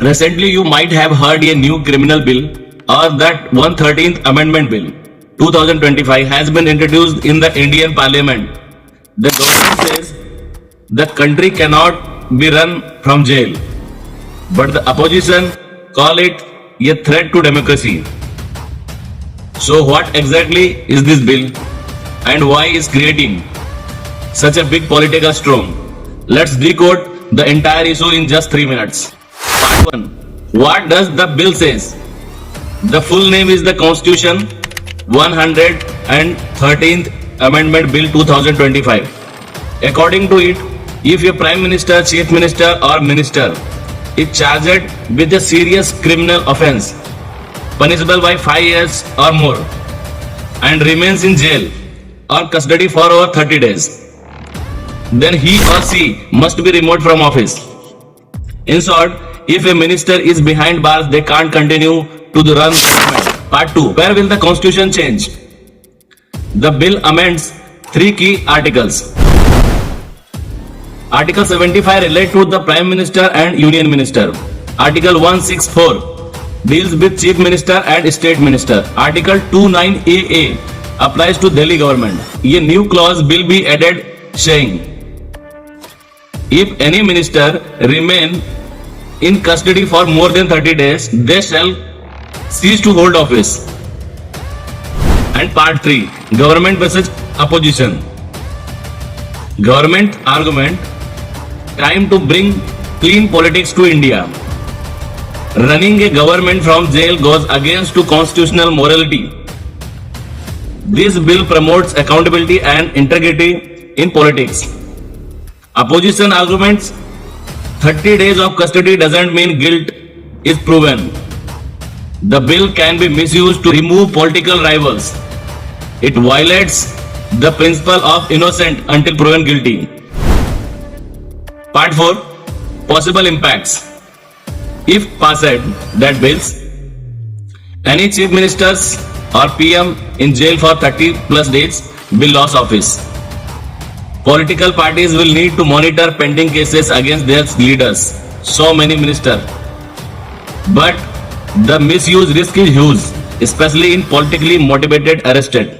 Recently, you might have heard a new criminal bill or that 113th Amendment Bill 2025 has been introduced in the Indian Parliament. The government says the country cannot be run from jail, but the opposition call it a threat to democracy. So what exactly is this bill and why is creating such a big political storm? Let's decode the entire issue in just 3 minutes. Part 1. What does the bill says? The full name is the Constitution 113th Amendment Bill 2025. According to it, if a Prime Minister, Chief Minister or Minister is charged with a serious criminal offence, punishable by 5 years or more, and remains in jail or custody for over 30 days, then he or she must be removed from office. In short, if a minister is behind bars, they can't continue to run government. Part 2. Where will the constitution change? The bill amends 3 key articles. Article 75 relates to the Prime Minister and Union Minister. Article 164 deals with Chief Minister and State Minister. Article 29AA applies to Delhi government. A new clause will be added saying, if any minister remain in custody for more than 30 days, they shall cease to hold office. And part 3. Government versus opposition. Government argument, time to bring clean politics to India. Running a government from jail goes against to constitutional morality. This bill promotes accountability and integrity in politics. Opposition arguments, 30 days of custody doesn't mean guilt is proven. The bill can be misused to remove political rivals. It violates the principle of innocent until proven guilty. Part 4. Possible impacts. If passed, that bills, any chief ministers or PM in jail for 30 plus days will lose office. Political parties will need to monitor pending cases against their leaders, so many ministers. But the misuse risk is huge, especially in politically motivated arrested.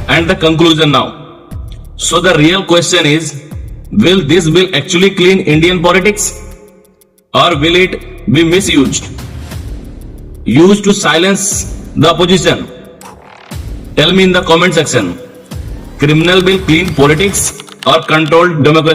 And the conclusion now. So the real question is, will this bill actually clean Indian politics? Or will it be misused? Used to silence the opposition? Tell me in the comment section. Criminal bill clean politics or control democracy?